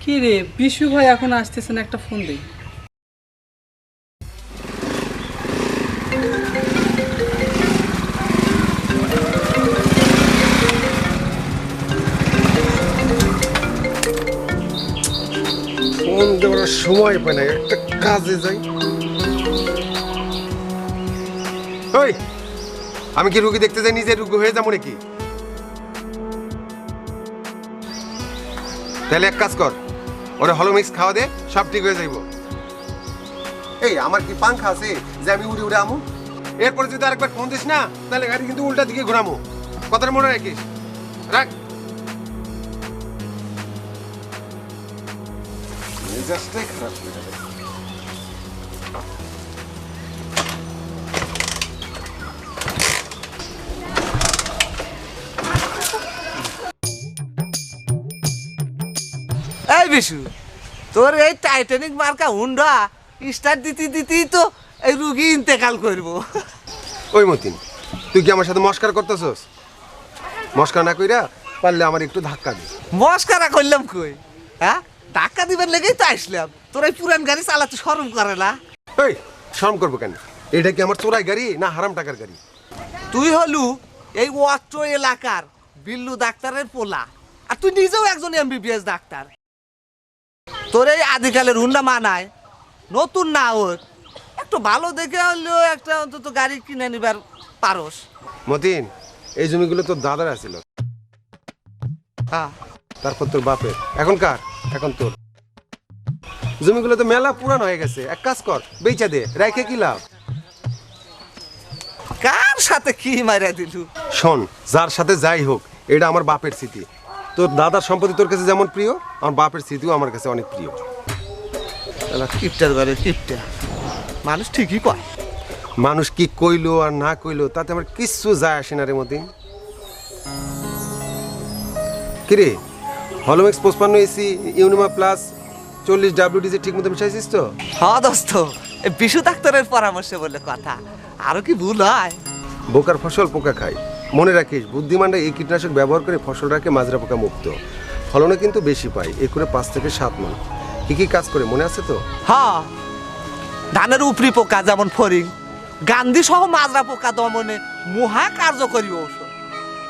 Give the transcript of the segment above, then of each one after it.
কি রে, বিশু ভাই এখন আসতেছেন, একটা ফোন দেই। ফোন দেওয়ার সময় পাই না, একটা কাজে যাই। ওই, আমি কি রুগী দেখতে যাই নিজে রুগী হয়ে যাবো নাকি? তাহলে এক কাজ কর, ওরে হলোমিক্স খাওয়া দে, সব ঠিক হয়ে যাইব। এই আমার কি পাংখা আছে যে আমি উড়ে উড়ে আমু? এরপরে যদি আরেকবার ফোন দিস না, তাহলে গাড়ি কিন্তু উল্টা দিকে ঘোরামো। কথাটা মনে রাখিস, রাখ। মেজাজটাই খারাপ হয়ে যাবে। এই বিশু, তোর এই টাইটানিক মার্কা হুন্ডা স্টার্ট দিতে দিতেই তো এই রুগী ইন্তেকাল করব। ওই মতিন, তুই কি আমার সাথে মস্কার করতেছস? মস্কার না কইরা পারলে আমার একটু ধাক্কা দে। মস্কারা করলাম কই? হ্যাঁ, ধাক্কা দিবার লেগেই তো আসলাম। তোর এই পুরান গাড়ি চালাতে শরম করে না? এই শরম করবো কেন? এটা কি আমার চোরাই গাড়ি না হারাম টাকার গাড়ি? তুই হলু এই অত্র এলাকার বিল্লু ডাক্তারের পোলা, আর তুই নিজেও একজন এমবিবিএস ডাক্তার। তোর এই আদিকালের হুন্ডা মানায় নতুন না ওর, একটু ভালো দেখে হলেও একটা অন্তত গাড়ি কিনে নিবার পারস। মতিন, এই জমিগুলো তোর দাদার আছিল, হ্যাঁ, তারপর তোর বাপের, এখন কার? এখন তোর। জমিগুলো তো মেলা পুরান হয়ে গেছে, এক কাজ কর, বেচা দে, রাইখে কি লাভ? কার সাথে কি মারিয়া দিলু? শোন, যার সাথে যাই হোক, এটা আমার বাপের স্মৃতি। তোর দাদার সম্পত্তি তোর কাছে যেমন প্রিয়, আমার বাপের স্মৃতিও আমার কাছে অনেক প্রিয়। কিপটার ঘরে কিপটা, মানুষ ঠিকই কয়। মানুষ কি কইলো আর না কইলো তাতে আমার কিচ্ছু যায় আসে না রে মতিন। কিরে, হলোমেক্স 55 এসি ইউনিমা প্লাস 40 WD ঠিক মতো মিশাইছিস তো? হ্যাঁ দোস্ত, এই বিশু ডাক্তারের পরামর্শ বলে কথা, আরো কি ভুল হয়? বোকার ফসল পোকা খায়, মনে রাখিস বুদ্ধিমানরা এই কীটনাশক ব্যবহার করে ফসল রাখে মাজরা পোকা মুক্ত। ফলনে কিন্তু বেশি পায়, এ করে 5 থেকে 7 মণ। কি কি কাজ করে মনে আছে তো? হ্যাঁ, ধানের উপরি পোকা যেমন ফরিং, গান্ধী সহ মাজরা পোকা দমনে মহা কার্যকরী ঔষধ।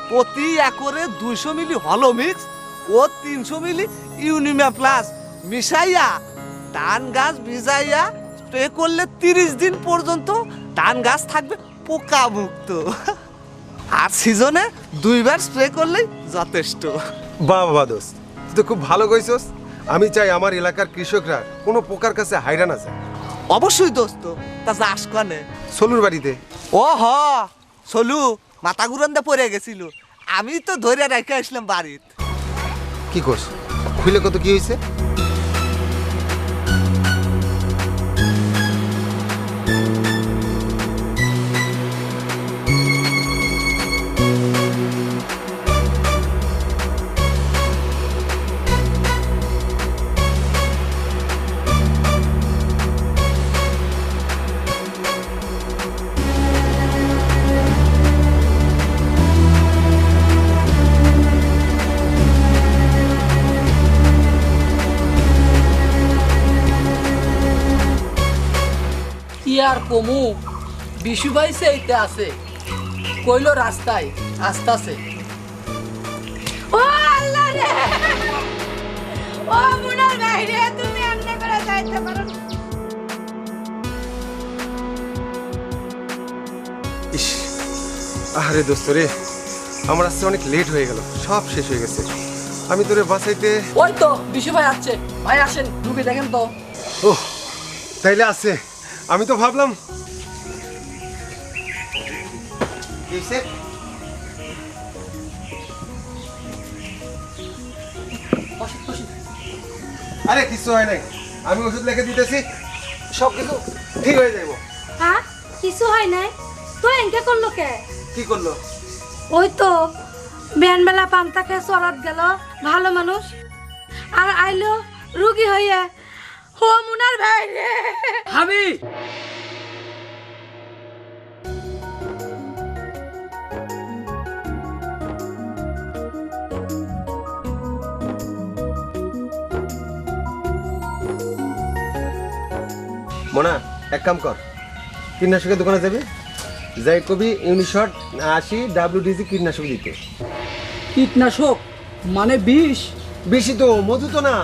প্রতি একরে 200 মিলি হলোমিক্স ও 300 মিলি ইউনিমা প্লাস মিশাইয়া ধান গাছ ভিজাইয়া স্প্রে করলে 30 দিন পর্যন্ত ধান গাছ থাকবে পোকা মুক্ত। আর সিজনে 2 বার স্প্রে করলেই যথেষ্ট। বাবা দোস্ত, তুই তো খুব ভালো কইছস। আমি চাই আমার এলাকার কৃষকরা কোনো পোকার কাছে হাইরা না যায়। অবশ্যই দোস্ত, তা যাস কানে। সলুর বাড়িতে ও হ, চলু মাথা ঘুরান্দা পড়ে গেছিল, আমি তো ধরে রেখে আসলাম বাড়িত। কি করছ? খুলে কত কি হয়েছে? কি আর কমু, বিশু ভাই সেইতে আছে, কইলো রাস্তায় আসতাছে। ও আল্লাহ রে, ও মুনার ভাই রে, তুমি এমনি করে যাইতে পারো না? ইস, আরে দোস্ত রে, আমার আসতে অনেক লেট হয়ে গেল, সব শেষ হয়ে গেছে। আমি তোরে বাঁচাইতে। ওই তো বিশু ভাই আসছে, ভাই আসেন, রুগী দেখেন তো। ওহ, তাইলে আছে। আমি তো ভাবলাম আরে কিছু হয় নাই, আমি ওষুধ লিখে দিতেছি, সব কিছু ঠিক হয়ে যাইব। হ্যাঁ, কিছু হয় নাই তো? এনকে করলো কে? কি করলো? ওই তো বেলা পান্তা খেয়ে চড়াত গেল ভালো মানুষ, আর আইলো রুগী হইয়া। ও মুনার ভাই রে, হাবি মোনা এক কাম কর, কীটনাশকের দোকানে যাবে, যাই কবি ইউনিশট 80 WDG কীটনাশক দিতে। কীটনাশক মানে বিষ? বেশি তো, মধু তো না।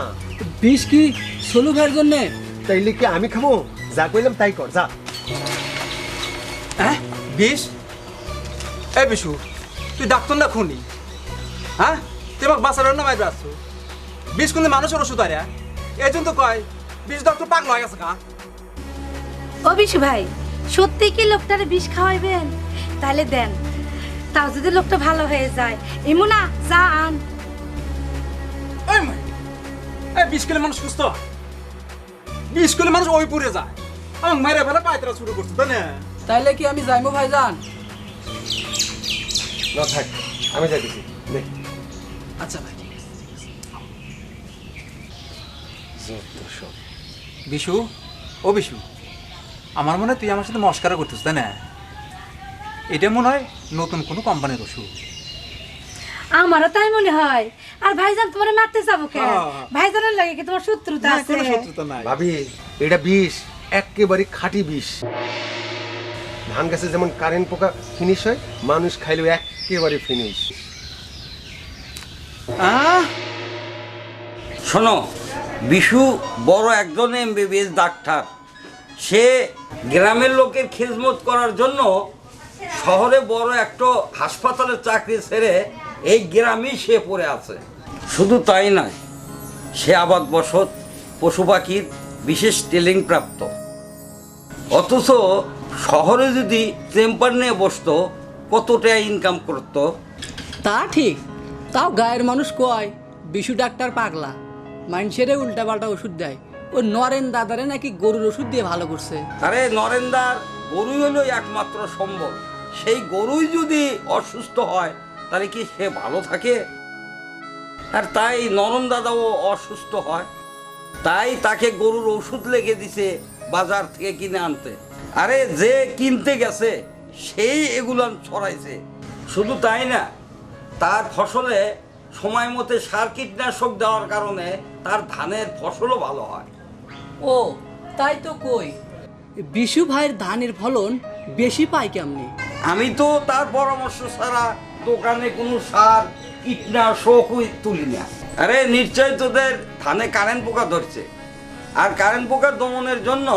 বিষ কি সোলু ভাইয়ের জন্যে? তাইলে কি আমি খাবো? যা কইলাম তাই কর, যা। হ্যাঁ বিষ? এই বিশু, তুই ডাক্তার না খুনি? হ্যাঁ, তুই আমাকে বাঁচানোর না মাইরে আসছো? বিষ কিন্তু মানুষের ওষুধ আরে, এই জন্য তো কয় বিষ ডক্টর পাগল হয়ে গেছে। ও বিশু ভাই, সত্যি কি লোকটারে বিষ খাওয়াইবেন? তাহলে দেন, তাও যদি লোকটা ভালো হয়ে যায়। ইমুনা যা আন। এই মাই, এই বিষ খেলে মানুষ সুস্থ হয়? বিষ খেলে মানুষ ওই পুড়ে যায়। আমাকে মাইরে ফেলে পায়তারা শুরু করছে, তাই না? তাইলে কি আমি যাইমু ভাইজান? না থাক, আমি যাইতেছি। নে। আচ্ছা ভাই। যত সব। বিশু, ও বিশু, আমার মনে হয় তুই আমার সাথে মস্কারা করতেছ, তাই না? এটা মনে হয় নতুন কোনো কোম্পানির ওষুধ। আমারও তাই মনে হয়। আর ভাইজান তোমার মারতে যাবো কেন? হ্যাঁ। ভাইজানের লাগে কি তোমার শত্রুতা আছে? কোনো শত্রুতা নাই। ভাবি, এটা বিষ, একেবারে খাঁটি বিষ। ধান গাছে যেমন কারেন্ট পোকা ফিনিশ হয়, মানুষ খাইলেও একেবারে ফিনিশ। শোনো, বিশু বড় একজন MBBS ডাক্তার। সে গ্রামের লোকের খেজমত করার জন্য শহরে বড় একটা হাসপাতালের চাকরি ছেড়ে এই গ্রামেই সে পড়ে আছে। শুধু তাই নয়, সে আবাদ বসত পশু পাখির বিশেষ ট্রেনিং প্রাপ্ত। অথচ শহরে যদি চেম্বার নিয়ে বসতো, কত টাকা ইনকাম করতো। তা ঠিক, তাও গায়ের মানুষ কয় বিশু ডাক্তার পাগলা, মানুষেরে উল্টা পাল্টা ওষুধ দেয়। ও নরেন দাদারে নাকি গরুর ওষুধ দিয়ে ভালো করছে। আরে নরেন্দার গরুই হলো একমাত্র সম্বল। সেই গরুই যদি অসুস্থ হয় তাহলে কি সে ভালো থাকে? আর তাই নরম দাদাও অসুস্থ হয়, তাই তাকে গরুর ওষুধ লেগে দিছে বাজার থেকে কিনে আনতে। আরে যে কিনতে গেছে সেই এগুলো ছড়াইছে। শুধু তাই না, তার ফসলে সময় মতো সার কীটনাশক দেওয়ার কারণে তার ধানের ফসলও ভালো হয়। ও তাই তো কই, বিশু ভাইয়ের ধানের ফলন বেশি পায় কেমনি? আমি তো তার পরামর্শ ছাড়া দোকানে কোনো সার কীটনাশকই তুলি না। আরে নিশ্চয় তোদের ধানে কারেন্ট পোকা ধরছে, আর কারেন্ট পোকা দমনের জন্য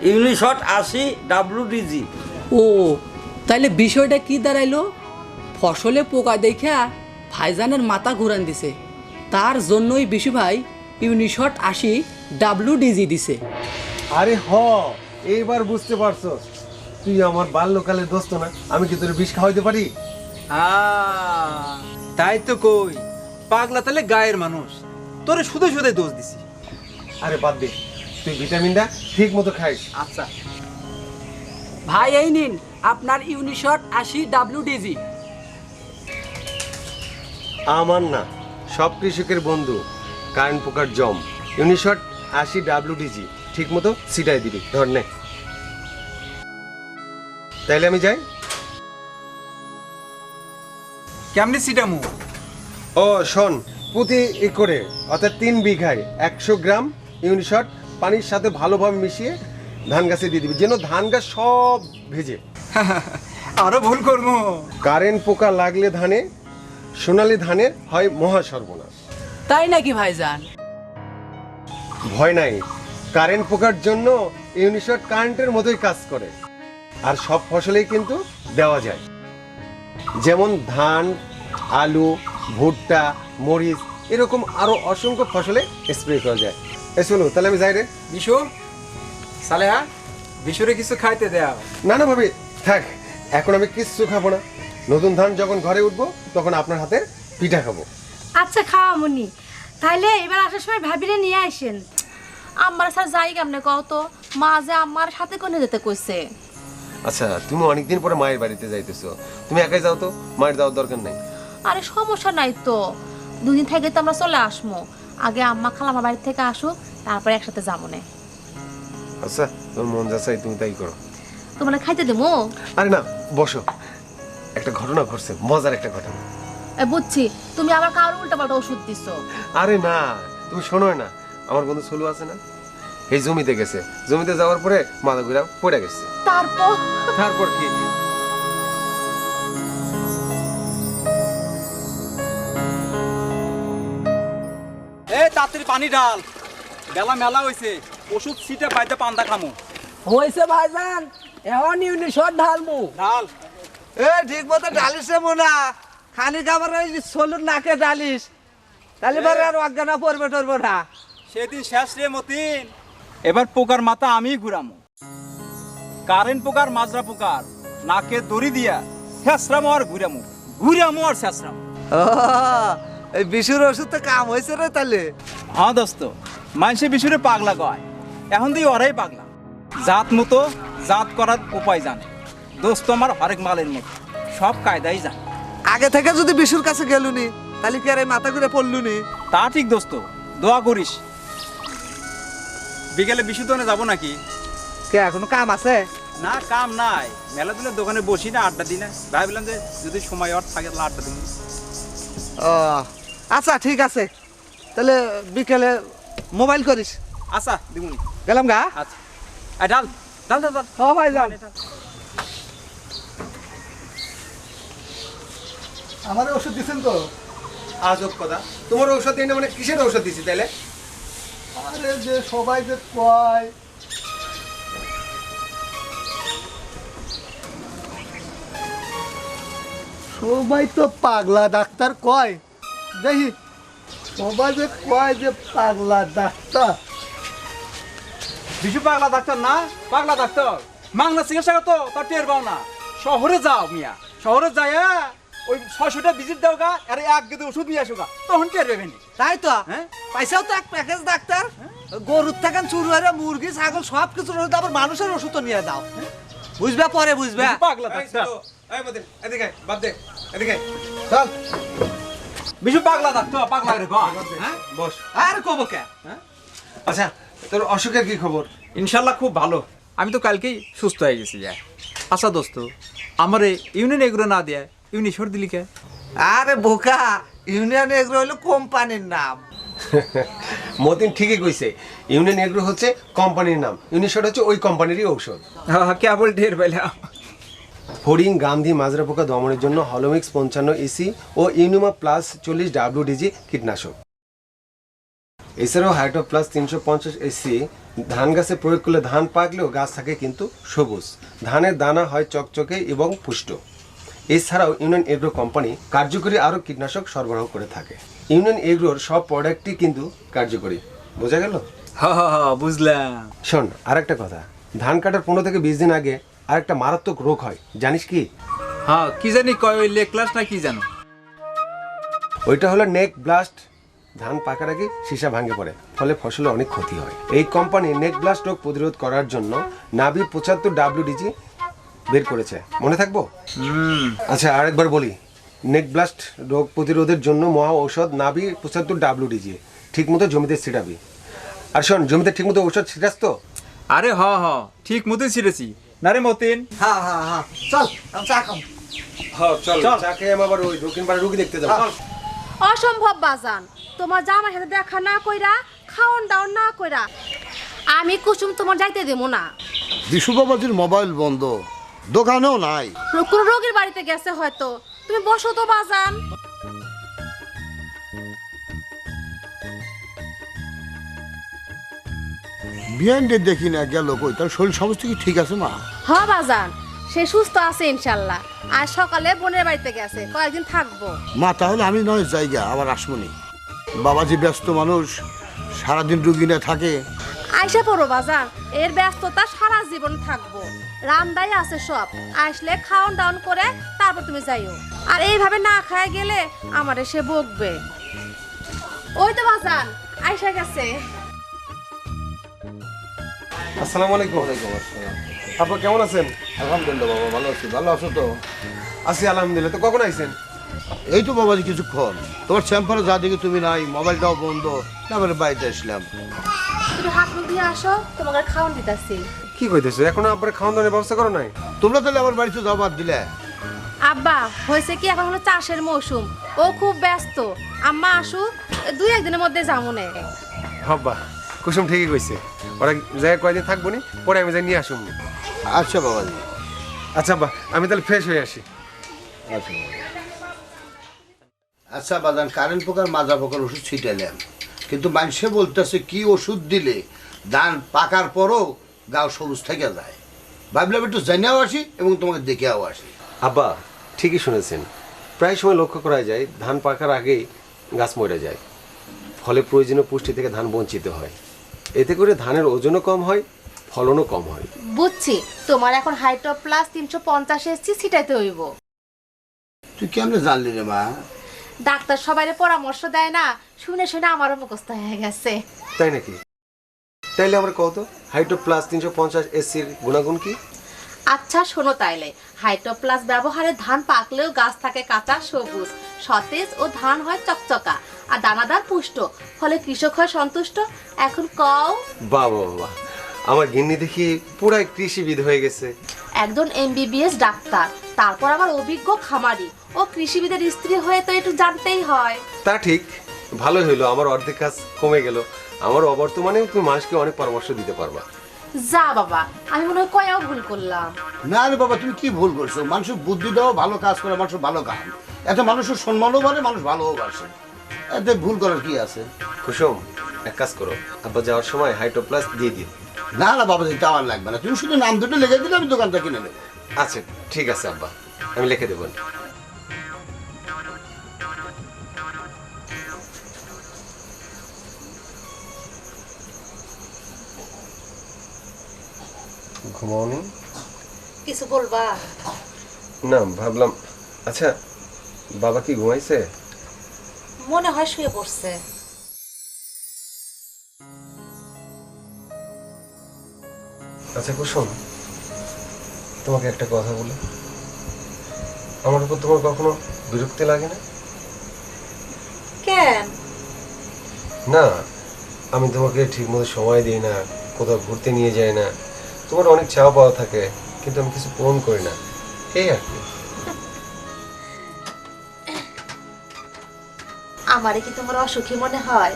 ইউনিশট 80 WDG। ও তাইলে বিষয়টা কি দাঁড়াইলো? ফসলে পোকা দেখা ভাইজানের মাথা ঘুরান দিছে, তার জন্যই বিশু ভাই ইউনিশট 80 WDG দিছে। আরে হ, এইবার বুঝতে পারছো। তুই আমার বাল্যকালের দোস্ত না, আমি কি তোর বিষ খাওয়াইতে পারি? তাই তো কই, পাগলা তাহলে গায়ের মানুষ, তোরে শুধু শুধু দোষ দিছি। আরে বাদ দে, তুই ভিটামিনটা ঠিক মতো খাইস। আচ্ছা ভাই, এই নিন আপনার ইউনিশট 80 WDG। আমার না, সব কৃষকের বন্ধু, কারেন্ট পোকার জম। ইউনিশট 80 WDG ঠিক মতো ছিটাই দিবি। ধর নে। তাইলে আমি যাই। কেমনি সিটামু? ও শোন, প্রতি একরে অর্থাৎ 3 বিঘায় 100 গ্রাম ইউনিশট পানির সাথে ভালোভাবে মিশিয়ে ধান গাছে দিয়ে দিবি, যেন ধান গাছ সব ভেজে। আরো ভুল করবো? কারেন্ট পোকা লাগলে ধানে, সোনালী ধানের হয় মহা সর্বনাশ। তাই নাকি ভাইজান? ভয় নাই, কারেন্ট পোকার জন্য ইউনিশট কারেন্টের মতোই কাজ করে। আর সব ফসলেই কিন্তু দেওয়া যায়, যেমন ধান, আলু, ভুট্টা, মরিচ, এরকম আরো অসংখ্য ফসলে স্প্রে করা যায়। শোনো, তাহলে আমি যাই রে। বিশু, সালেহা, বিশুরে কিছু খাইতে দেয়া। না না ভাবি, থাক, এখন আমি কিচ্ছু খাবো না। নতুন ধান যখন ঘরে উঠবো তখন আপনার হাতে পিঠা খাবো। আচ্ছা খাওয়া মনি, তাইলে এবার আসার সময় ভাবিরে নিয়ে আসেন। আমার স্যার যাই কেমনে কও তো, মা যে আমার সাথে কোনে যেতে কইছে। আচ্ছা, তুমি অনেকদিন পরে মায়ের বাড়িতে যাইতেছো, তুমি একাই যাও তো, মায়ের যাওয়ার দরকার নাই। আরে সমস্যা নাই তো, দুদিন থেকে তো আমরা চলে আসবো। আগে আম্মা খালামা বাড়ি থেকে আসুক, তারপরে একসাথে যাবো না। আচ্ছা, তোমার মন যা চাই তুমি তাই করো। তোমার খাইতে দেবো? আরে না, বসো। একটা ঘটনা ঘটছে, মজার একটা ঘটনা। বুঝছি, তুমি আবার কারোর উল্টা পাল্টা ওষুধ দিছো। আরে না, তুমি শোনো না, আমার বন্ধু সোলু আছে না, এই জমিতে গেছে, জমিতে যাওয়ার পরে মাথা ঘুরে পড়ে গেছে। তারপর তারপর কি? এই তাড়াতাড়ি পানি ডাল, বেলা মেলা হয়েছে, ওষুধ সিটে বাইতে পান্তা খামু। হয়েছে ভাইজান, এখন ইউনিশট ঢালমু। ডাল এ ঠিক মতো ডালিস রে মোনা, খানিক আবার ওই সলুন নাকে ডালিস, তাহলে পরে আর অজ্ঞানা পড়বে টরবো না। সেদিন শেষ রে মতিন, এবার পোকার মাথা আমি ঘুরামু। কারেন্ট পোকার মাজরা পোকার নাকে দড়ি দিয়া শেষরামো আর ঘুরামু, ঘুরামু আর শেষরামু। ও, এই বিশুর ওষুধ তো কাম হয়েছে রে তাহলে। হ্যাঁ দোস্ত, মানুষে বিশুরে পাগলা কয়, এখন দিয়ে ওরাই পাগলা। জাত মতো জাত করার উপায় জানে। দোস্ত আমার হরেক মালের মতো সব কায়দাই জানে। আগে থেকে যদি বিশুর কাছে গেলুনি তাহলে কি আর এই মাথা ঘুরে পড়লুনি? তা ঠিক দোস্ত, দোয়া করিস। বিকেলে বিশুদ্ধনে যাবো নাকি? কে এখনো কাম আছে? না কাম নাই, মেলা দিনের দোকানে বসি না, আড্ডা দিই না। ভাবলাম যে যদি সময় ওর থাকে তাহলে আড্ডা দিন। ও আচ্ছা ঠিক আছে, তাহলে বিকেলে মোবাইল করিস। আচ্ছা দিবুনি। গেলাম গা। আচ্ছা এই ডাল ডাল ডাল ডাল। ও ভাই যান, আমার ওষুধ দিচ্ছেন তো? আজব কথা, তোমার ঔষধ দিই না মানে কিসের ঔষধ দিছি তাহলে? আরে যে সবাই যে কয় সবাই তো পাগলা ডাক্তার কয়, দেখি সবাই যে কয় যে পাগলা ডাক্তার। বিশু পাগলা ডাক্তার না, পাগলা ডাক্তার মাংনা চিকিৎসা তো তার টের পাও না। শহরে যাও মিয়া, শহরে যায় ওই 600টা ভিজিট দাও গা, আর এক গেদে ওষুধ নিয়ে আসো গা, তখন টের পাবেন। তাই তো হ্যাঁ? পয়সাও তো এক প্যাকেজ ডাক্তার। গরুর থেকে চুর হয়ে মুরগি ছাগল সব কিছুর ওষুধ, আবার মানুষের ওষুধ নিয়ে দাও। বুঝবে পরে বুঝবে। পাগলা ডাক্তার, এই মতিন, এদিকে আয়, বাদ দে, এদিকে আয়। চল বিশু পাগলা ডাক্তার, পাগলা রে গো। হ্যাঁ বস। আর কব কে? আচ্ছা, তোর অসুখের কি খবর? ইনশাল্লাহ খুব ভালো, আমি তো কালকেই সুস্থ হয়ে গেছি। যায় আচ্ছা দোস্ত, আমার ইউনিয়ন এগুলো না দেয় ইউনিশোর দিলি কে? আরে বোকা, ইউনিয়ন এগ্রো হলো কোম্পানির নাম। মতিন ঠিকই কইছে, ইউনিয়ন এগ্রো হচ্ছে কোম্পানির নাম, ইউনিশট হচ্ছে ওই কোম্পানিরই ঔষধ। কেবল ঢের পেলাম। ফড়িং, গান্ধী, মাজরা পোকা দমনের জন্য হলোমিক্স 55 EC ও ইউনিমা প্লাস 40 WDG কীটনাশক। এছাড়াও হাইটো প্লাস 350 SC ধান গাছে প্রয়োগ করলে ধান পাকলেও গাছ থাকে কিন্তু সবুজ, ধানের দানা হয় চকচকে এবং পুষ্ট। এছাড়াও ইউনিয়ন এগ্রো কোম্পানি কার্যকরী আরও কীটনাশক সরবরাহ করে থাকে। ইউনিয়ন এগ্রোর সব প্রোডাক্টই কিন্তু কার্যকরী, বোঝা গেল? বুঝলাম। শোন, আরেকটা কথা, ধান কাটার 15 থেকে 20 দিন আগে আরেকটা মারাত্মক রোগ হয়, জানিস কি? হ্যাঁ কি জানি কয়, ওই লেক ক্লাস না কি জানো? ওইটা হলো নেক ব্লাস্ট। ধান পাকার আগে সীসা ভাঙে পড়ে, ফলে ফসলে অনেক ক্ষতি হয়। এই কোম্পানি নেক ব্লাস্ট রোগ প্রতিরোধ করার জন্য নাভি 75 WDG বের করেছে, মনে থাকবো? আচ্ছা আরেকবার বলি, নেক ব্লাস্ট রোগ প্রতিরোধের জন্য মহা ঔষধ নাভি 75 WDG ঠিক মতো জমিতে ছিটাবি। আর শোন, জমিতে ঠিক মতো ঔষধ ছিটাস তো? আরে হ ঠিক মতোই ছিঁড়েছি না রে মতিন। হ্যাঁ হ্যাঁ হ্যাঁ, চল আমি চা খাম। হ্যাঁ চল, চা খেয়ে আমি আবার ওই দক্ষিণ পাড়ার রুগী দেখতে যাবো। অসম্ভব বাজান, তোমার জামার সাথে দেখা না কইরা খাওন দাওন না কইরা আমি কুসুম তোমার যাইতে দেবো না। বিশু বাবাজির মোবাইল বন্ধ, দোকানেও নাই। কোন রোগীর বাড়িতে গেছে হয়তো, তুমি বসো তো বাজান। বিয়ানকে দেখি না গেল কই, তার শরীর সমস্ত কি ঠিক আছে মা? হ বাজান, সে সুস্থ আছে ইনশাল্লাহ। আজ সকালে বোনের বাড়িতে গেছে, কয়েকদিন থাকবো। মা তাহলে আমি নয় জায়গা আবার আসমনি। বাবাজি ব্যস্ত মানুষ, সারাদিন রুগী না থাকে। আইসা পড়ো বাজান, এর ব্যস্ততা সারা জীবন থাকবো। রান্দাই আছে সব, আসলে খাওন দাওন করে তারপর তুমি যাইও। আর এইভাবে না খায় গেলে আমারে সে বকবে। ওই তো বাজান আইসা গেছে। আসসালামু আলাইকুম। ওয়ালাইকুম আসসালাম। আপনি কেমন আছেন? আলহামদুলিল্লাহ বাবা, ভালো আছি। ভালো আছো তো? আছি আলহামদুলিল্লাহ। তো কখন আইছেন? এই তো বাবাজি কিছুক্ষণ। তোমার চেম্বারে যা দেখি তুমি নাই, মোবাইলটাও বন্ধ, তারপরে বাড়িতে আসলাম। তুমি হাত মুখ দিয়ে আসো, তোমাকে খাওন দিতেছি। কি কইতেছো, এখনো আপনার খাওয়ান দাওয়ার ব্যবস্থা করো নাই? তোমরা তাহলে আমার বাড়িতে যাও বাদ দিলে? আব্বা হয়েছে কি, এখন হলো চাষের মৌসুম, ও খুব ব্যস্ত। আম্মা আসুক, 2-1 দিনের মধ্যে যাবো নে। হব্বা, কুসুম ঠিকই কইছে, ওরা জায়গায় কয়দিন থাকবো নি, পরে আমি যাই নিয়ে আসুন। আচ্ছা বাবাজি। আচ্ছা আব্বা, আমি তাহলে ফ্রেশ হয়ে আসি। আচ্ছা আচ্ছা বাদান, কারেন্ট পোকার মাজা পোকার ওষুধ ছিটাইলাম, কিন্তু মানুষে বলতেছে কি ওষুধ দিলে ধান পাকার পরও গাও সবুজ থেকে যায়। ভাবলাম একটু জানিয়েও আসি এবং তোমাকে দেখেও আসি। আব্বা ঠিকই শুনেছেন, প্রায় সময় লক্ষ্য করা যায় ধান পাকার আগেই গাছ মরে যায়, ফলে প্রয়োজনীয় পুষ্টি থেকে ধান বঞ্চিত হয়। এতে করে ধানের ওজনও কম হয়, ফলনও কম হয়। বুঝছি, তোমার এখন হাইটো প্লাস 350 এসছি ছিটাইতে হইব। তুই কেমনে জানলি রে মা? ডাক্তার সবাইরে পরামর্শ দেয় না, শুনে শুনে আমারও মুখস্থ হয়ে গেছে। তাই নাকি? তাইলে আমার কত হাইটো প্লাস 350 এসির গুণাগুণ কি? আচ্ছা শোনো তাইলে, হাইটো প্লাস ব্যবহারে ধান পাকলেও গাছ থাকে কাঁচা সবুজ সতেজ ও ধান হয় চকচকা আর দানাদার পুষ্ট, ফলে কৃষক হয় সন্তুষ্ট। এখন কও। বাবা বাবা, আমার গিন্নি দেখি পুরাই কৃষিবিদ হয়ে গেছে। একজন MBBS ডাক্তার, তারপর আবার অভিজ্ঞ খামারি ও কৃষিবিদের স্ত্রী হয়ে তো একটু জানতেই হয়। তা ঠিক, ভালোই হইলো, আমার অর্ধেক কাজ কমে গেল। আমার অবর্তমানে তুমি মানুষকে অনেক পরামর্শ দিতে পারবা। যা বাবা, আমি মনে হয় কয়াও ভুল করলাম। না রে বাবা, তুমি কি ভুল করছো? মানুষের বুদ্ধি দাও, ভালো কাজ করে মানুষ ভালো কাজ, এতে মানুষের সম্মানও বাড়ে, মানুষ ভালোও বাসে, এতে ভুল করার কি আছে? কুসুম, এক কাজ করো, আব্বা যাওয়ার সময় হাইটো প্লাস দিয়ে দিও। না না বাবা, দিতে আমার লাগবে না, তুমি শুধু নাম দুটো লিখে দিলে আমি দোকানটা কিনে নেবো। আচ্ছা ঠিক আছে আব্বা, আমি লিখে দেবো। ঘুমাওনি? কিছু বলবা? না, ভাবলাম। আচ্ছা, বাবা কি ঘুমাইছে? মনে হয় শুয়ে পড়ছে। আচ্ছা কুসুম, তোমাকে একটা কথা বলি, আমার উপর তোমার কখনো বিরক্তি লাগে না? কেন? না, আমি তোমাকে ঠিক মতো সময় দিই না, কোথাও ঘুরতে নিয়ে যাই না, তোমার অনেক চাওয়া পাওয়া থাকে, কিন্তু আমি কিছু পূরণ করি না, এই আর কি। আমারে কি তোমার অসুখী মনে হয়?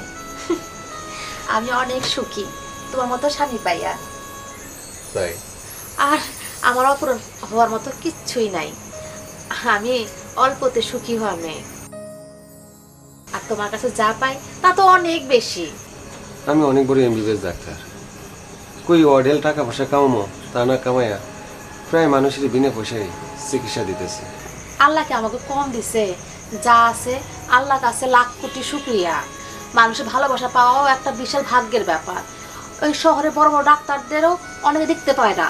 আমি অনেক সুখী তোমার মতো স্বামী পাইয়া। তাই? আর আমার অপূরণ হওয়ার মতো কিচ্ছুই নাই, আমি অল্পতে সুখী হওয়া মেয়ে। আর তোমার কাছে যা পাই তা তো অনেক বেশি। আমি অনেক বড় MBBS ডাক্তার, কই অঢেল টাকা পয়সা কামাবো তা না কামাইয়া প্রায় মানুষের বিনা পয়সায় চিকিৎসা দিতেছে। আল্লাহকে আমাকে কম দিছে, যা আছে আল্লাহ কাছে লাখ কোটি শুকরিয়া। মানুষের ভালোবাসা পাওয়াও একটা বিশাল ভাগ্যের ব্যাপার। ওই শহরে বড় বড় ডাক্তারদেরও অনেকে দেখতে পায় না।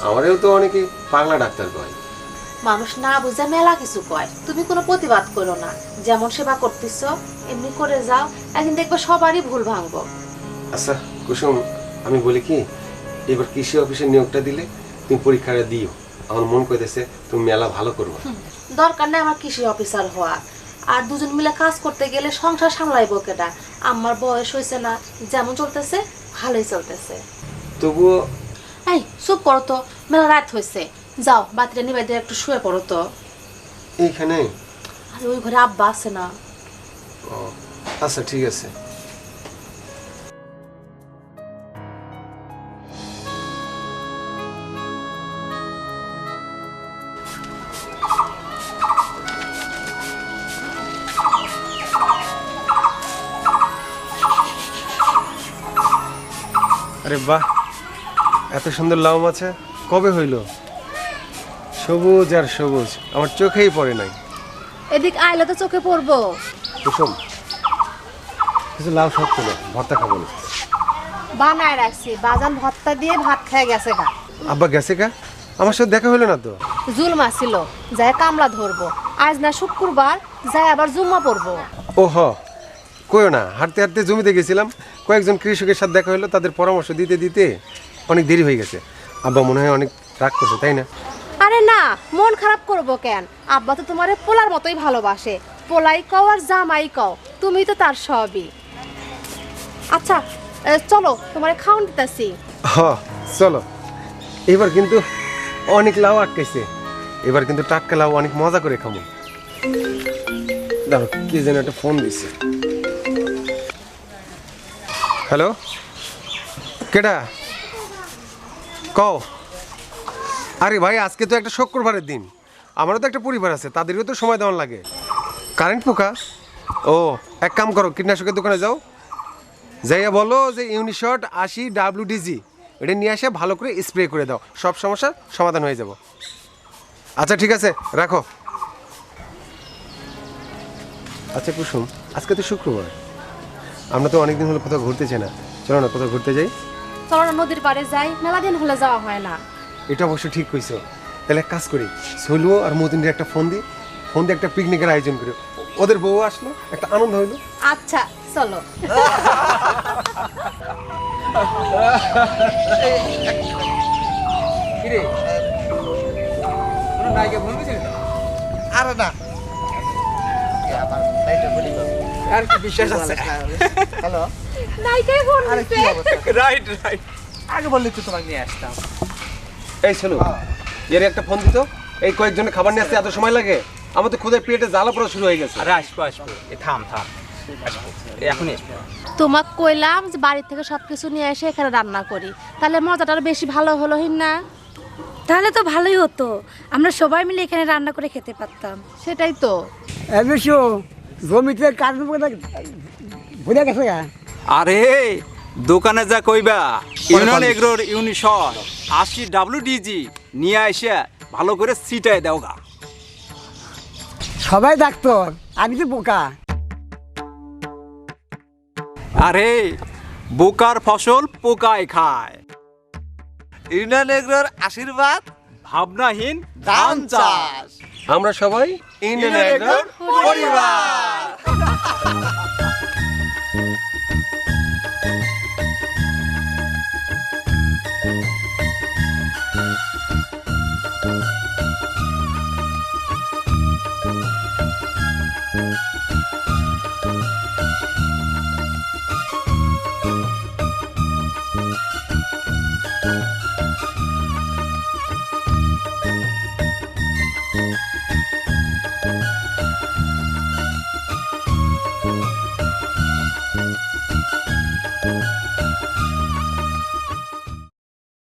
আমারও তো অনেকে পাগলা ডাক্তার কয়। মানুষ না বুঝে মেলা কিছু কয়, তুমি কোনো প্রতিবাদ করো না, যেমন সেবা করতেছ এমনি করে যাও, একদিন দেখবে সবারই ভুল ভাঙবো। আচ্ছা কুসুম, আমি বলি কি, এবার কৃষি অফিসের নিয়োগটা দিলে তুমি পরীক্ষাটা দিও, আমার মন কইতেছে তুমি মেলা ভালো করবে। দরকার নেই আমার কৃষি অফিসার হওয়া, আর দুজন মিলে কাজ করতে গেলে সংসার সামলাইবো কেটা? আমার বয়স হয়েছে না, যেমন চলতেছে ভালোই চলতেছে। তবুও এই চুপ করো তো, মেলা রাত হয়েছে, যাও বাতিটা নিবাই দিয়ে একটু শুয়ে পড়ো তো। এইখানে? আর ওই ঘরে আব্বা আছে না। আচ্ছা ঠিক আছে। আরে বাহ, এত সুন্দর লাউ মাছ কবে হইল? সবুজ আর সবুজ, আমার চোখেই পড়ে নাই। এদিক আইলে তো চোখে পড়বো। কুসুম, কিছু লাউ সব তুলো, ভর্তা খাবো না। বানায় রাখছি, বাজান ভর্তা দিয়ে ভাত খেয়ে গেছে গা। আব্বা গেছে কা? আমার সাথে দেখা হইলো না তো। জুলমা ছিল, যায় কামলা ধরবো, আজ না শুক্রবার, যায় আবার জুম্মা পড়বো। ও হ, কইও না, হাঁটতে হাঁটতে জমিতে গেছিলাম, কয়েকজন কৃষকের সাথে দেখা হলো, তাদের পরামর্শ দিতে দিতে অনেক দেরি হয়ে গেছে। আব্বা মনে হয় অনেক রাগ করছে, তাই না? আরে না, মন খারাপ করবো কেন? আব্বা তো তোমারে পোলার মতোই ভালোবাসে, পোলাই কও আর জামাই কও, তুমি তো তার সবই। আচ্ছা চলো, তোমারে খাওয়ান দিতেছি। হ চলো, এবার কিন্তু অনেক লাউ আটকাইছে, এবার কিন্তু টাটকা লাউ অনেক মজা করে খাবো। দাঁড়ো, কি যেন একটা ফোন দিছে। হ্যালো, কেডা কও? আরে ভাই, আজকে তো একটা শুক্রবারের দিন, আমারও তো একটা পরিবার আছে, তাদেরও তো সময় দেওয়ার লাগে। কারেন্ট পোকা? ও, এক কাম করো, কীটনাশকের দোকানে যাও, যাইয়া বলো যে ইউনিশট 80 WDG এটা নিয়ে আসে ভালো করে স্প্রে করে দাও, সব সমস্যার সমাধান হয়ে যাব। আচ্ছা ঠিক আছে, রাখো। আচ্ছা কুসুম, আজকে তো শুক্রবার, আমরা তো অনেকদিন হলো কোথাও ঘুরতে চাই না, চলো না কোথাও ঘুরতে যাই। চলো না নদীর পাড়ে যাই, মেলা দিন হলে যাওয়া হয় না। এটা অবশ্য ঠিক কইছো। তাহলে এক কাজ করি, সলু আর মতিনকে একটা ফোন দিয়ে একটা পিকনিকের আয়োজন করি, ওদের বউ আসলো, একটা আনন্দ হইলো। আচ্ছা চলো। কিরে কোনো নায়িকা ফোন দিয়েছিলি না? আরে না, আর কি বিশ্বাস আছে? হ্যালো, নাইকাই ফোন আরে কি দিছে। অবস্থা? Right right. আগে বললি তো তোমাকে নিয়ে আসতাম। এই সলু, এর একটা ফোন দিত, এই কয়েকজনের খাবার নিয়ে আসতে এত সময় লাগে? আমার তো খুদে পেটে জ্বালা পড়া শুরু হয়ে গেছে। আরে আসবো আসবো, এ থাম থাম, আসবো এখনই আসবো। তোমাক কইলাম যে বাড়ি থেকে সবকিছু নিয়ে এসে এখানে রান্না করি, তাহলে মজাটা আরো বেশি ভালো হলো না? তাহলে তো ভালোই হতো, আমরা সবাই মিলে এখানে রান্না করে খেতে পারতাম। সেটাই তো। জমিতে কাজ ভুলে গেছে গা। আরে দোকানে যা কইবা, ইউনিয়ন এগ্রোর ইউনিশট 80 WDG নিয়ে এসে ভালো করে ছিটায় দাও গা। সবাই ডাক্তার, আমি তো বোকা। আরে বোকার ফসল পোকায় খায়, ইউনিয়ন এগ্রোর আশীর্বাদ, ভাবনাহীন ধান চাষ। আমরা সবাই ইউনিয়ন এগ্রোর পরিবার।